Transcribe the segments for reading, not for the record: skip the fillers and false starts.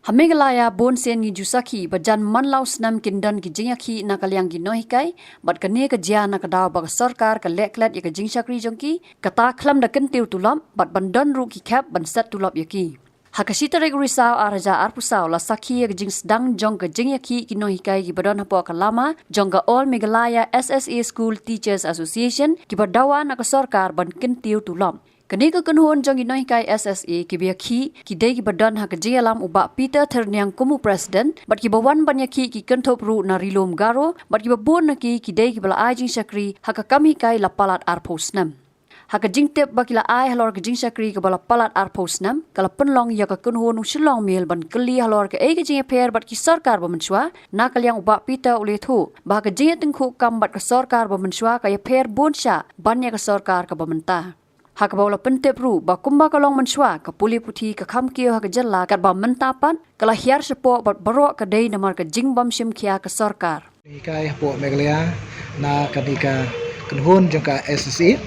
Hamegalaya bon sen gi jusaki bajan manlau snam kindan ki jingyaki nakalyang gi nohikai bat kane ka jia nakadaw bag sarkar ka leklet ya ka jingshakri jongki kata khlam da kentiu tulap bat bandan ru ki khap ban sat tulap yaki hakasita reg risau araja arpusau la sakhi ya jing sedang jong ka jingyaki ki nohikai ki badan hapo kalama jong ka all Meghalaya SSA School Teachers Association ki badawa nak sarkar ban kentiu tulap Kani ka kanhon jong inoy kay SSA kibiyaki kiday ki badan ha kajialam uba Peter Terniang kumu president bat ki bawan banyaki ki kentop ru na rilom garo bat ki babon naki kiday ki bala ajing sakri ha ka kami kay lapalat arposnam ha ka jingtep bakila ai halor ka jing sakri ka bala palat arposnam kala penlong ya ka kanhon usilong mel ban kali halor ka ei ka jing per bat ki sarkar ba menswa na kalyang uba Peter ule thu ba ka jing tengku kam bat ka sarkar ba menswa ka ya per bonsha ban ya ka sarkar ka ba menta Hakabawla pentep ru ba kumba kalong menswa ka puli puthi ka kham kiyo ha ka jalla kat ba mentapan kala hiar sepo bat barok ka dei namar ka jingbam sim khia ka sarkar Ikai hapo Meghalaya na kanika kanhun jongka SSA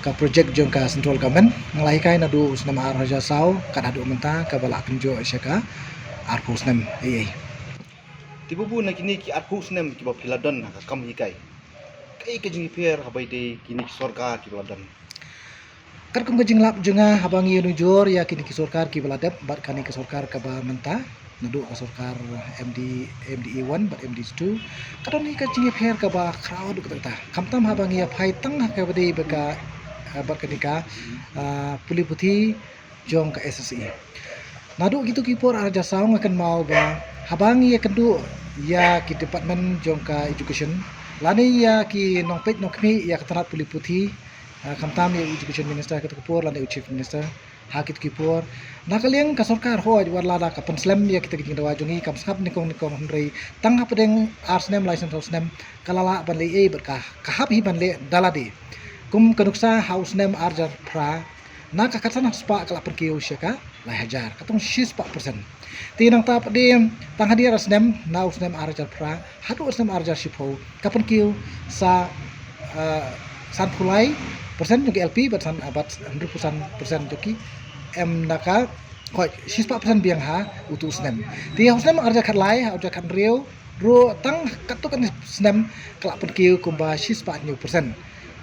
ka project jongka central government ngalaikai na du usnam ar haja sau kat adu menta ka bala kenjo syaka arpusnam ei Tibubu na kini ki arpusnam ki ba philadon ka kam hikai kai ka jingi pher habai de kini ki sarkar ki philadon kat kum kajing lap junga habangi nujur ya kini ki sarkar ki baladap bat kani ki sarkar ka ba menta nadu ka sarkar MDE1 bat MDE2 kadon ni ka jingi pher ka ba crowd ka kamtam habangi ya phai tang ka bade baka bat kanika puli puthi jong ka SSA nadu gitu ki por arja saung akan mau ba habangi ya kendu ya ki department jong ka education lani ya ki nongpet nokmi ya katarat puli puthi kamtam ya education minister kat kupor lani chief minister hakit kipor nakaliang ka sarkar ho warlada ka penslam ya kita ging dawa jongi kam skap nikong hrei tang apdeng arsnem license housnem kalala ban le e berka kahap hi ban le daladi kum kanuksa house name arjar pra na ka katana spa kala perkiu syaka la hajar katong 6% tinang tap de tang hadir asnem na usnem arjar pra hadu usnem arjar shipho kapan kiu sa san pulai persen juga LP bat 100% joki em naka ko 6% biang ha utu usnem ti usnem arjar khat lai arjar khat riu ro tang katuk kan snem kala perkiu kumba 6%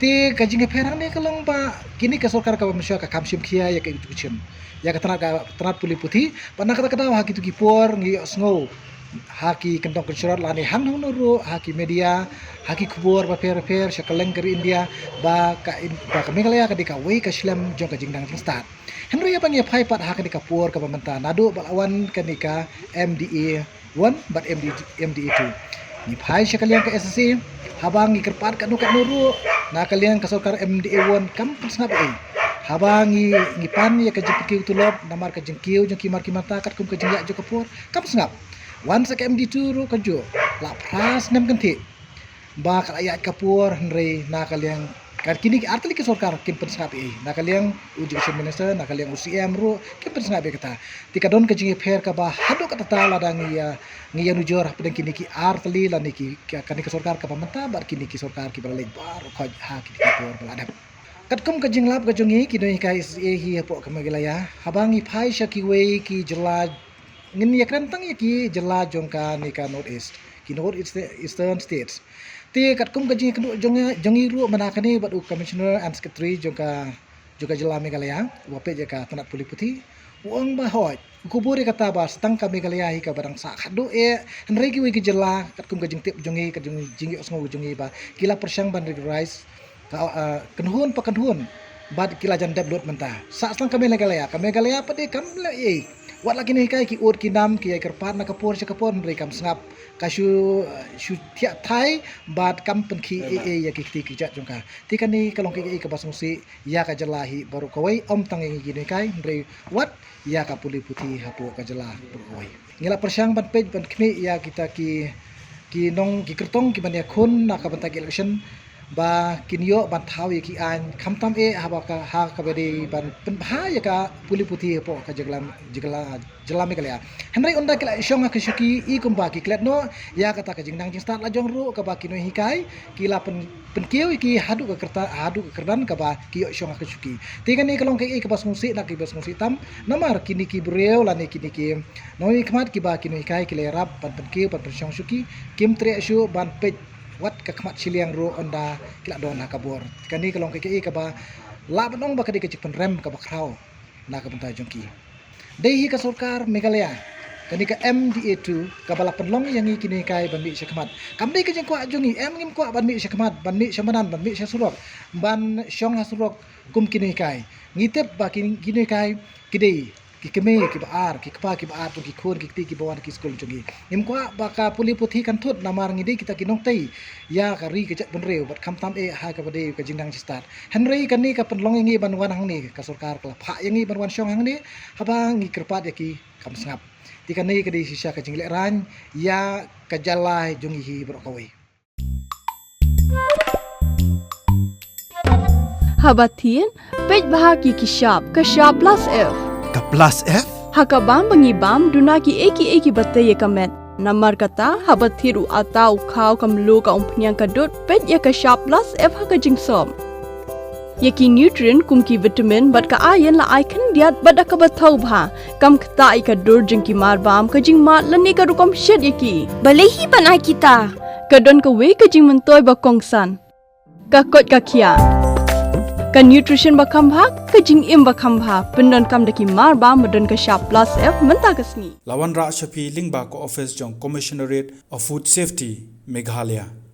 ti kajing perang ni kalong ba kini ka sarkar ka manusia ka kamsim khia ya ka education ya ka tanat puli puthi pana kata kata ha kitu kipor ngi sngo haki kentong kensurat lani han honoro haki media haki kubur ba per shakaleng keri India ba ka Meghalaya ka dika wei ka Islam jong ka jingdang jing start henry ya pangi phai pat ha ka dika por ka pamenta nadu balawan ka dika MDA 1 but MDA 2 ni phai shakaleng ka SSA habang ikerpat ka nuru na kalian ka sarkar MDA 1 kam pasngap ei habang ngipan ya ka jipkiu tulop namar ka jengkiu jeng kimar kimata kat kum ka jengya jo kapur kam pasngap wan sa MD2 ru kanjo la pras nem kanti ba kala ayat kapur henry na kalian kan kini artli ki sarkar kim pasngap ei na kalian education minister na kalian UCM ru kim pasngap ei kata tikadon ka jengi pher ka ba hadu kata tala dang ngiya nujur pedang kini ki artli la niki kan ki sarkar ka pamenta bar kini ki sarkar ki balai bar khoj ha ki kapur baladap katkum ka jinglap ka jongi ki doi ka SSA hi hapo ka Meghalaya habangi phai shaki wei ki jela ngin ya krantang ya ki jela jongka ni ka north east eastern states ti katkum ka jingi kenu jongi ru manakani badu commissioner and secretary jongka jela Meghalaya wape je ka tanat puli puthi uang ba hoj kubur kata ba setang ka Meghalaya hi ka barang sa khadu henry ki wei ki jela katkum ka jingtip jongi ka jingi osngo jongi ba kila persyang ban rice kenhun bad kila jan deblot menta sa sang ka Meghalaya pade kam la ei wat lagi ni kai ki ut ki nam ki ai kerpat na kapur cha kapur mri kam sngap ka shu thia thai bad kam pen ki ya ki ti ki ja jongka ti kan ni kalong ki ka basungsi ya ka jalahi baru kawai om tang gi ni kai mri wat ya ka puli puthi hapo ka jala beroi ngila persyang ban page ban kmi ya kita ki nong ki kertong ki ban ya khun na ka ban election ba kinyo ban thau ye ki an khamtam e haba ka ha ka beri ban penbha ya ka puli puti po ka jelam kala henry onda kala shonga ka shuki I kumba ki klet no ya kata ka jingdang jing start la jong ru ka ba kino hikai kila penkieu ki hadu ka kerdan ka ba ki shonga ka shuki tiga ni kalong kai ka bas musi na ki bas musi tam namar kini ki breu la ni kini ki noi khmat ki ba kino hikai ki le rap pan penkieu pan shong shuki kim tre shu ban pe wat ka khmat siliang ro onda kila don na kabor kani kalong kai ka ba la banong ba kadi ka chik pen rem ka ba krau na ka bentai jongki dei ka sarkar Meghalaya kani ka MDA2 ka bala penlong yang kini kai ban mi syakmat kamdei ka jeng kwa jungi ngim kwa ban mi syakmat ban mi syamanan ban mi syasurok ban syong hasurok kum kini kai ngitep ba kini kai kidei ki keme ki baar ki kapa ki baar tu ki khon ki ti ki bawan ki skul jungi ngim kwa ba ka puli puthi kan thut namar ngidei kita kinong tei ya ka ri ka jat benreu bat khamtam e ha ka bade ka jingdang start henry kani ka penlong yang ban wan hang ni ka sarkar kala pha yang ban wan syong hang ni habang ngi kerpat ya ki kam sngap tika nei ka di sisa ka jingle ran ya ka jalai jungi hi brokawai Habatin pej bahagi kishap kashap plus F Ka plus F? hakabam bangibam dunaki eki batay kamet namar kata habathiru atau kau kamlu ka umpnyang kadut pej ya kashap plus F hakajing som Yaki nutrient kumki vitamin bat ka ayan la icon diat bat ka bathau bha kam kata ika dur jingki marbam ka jing mat lani ka rukom shed yaki balehi banai kita kadon ka we ka jing mentoy ba kongsan ka kot ka kia ka nutrition ba khambha ka jing im ba khambha pendon kam daki marbam madon ka sharp plus F menta kasni Lawan Ra Shafi Lingba ko office jong Commissionerate of Food Safety Meghalaya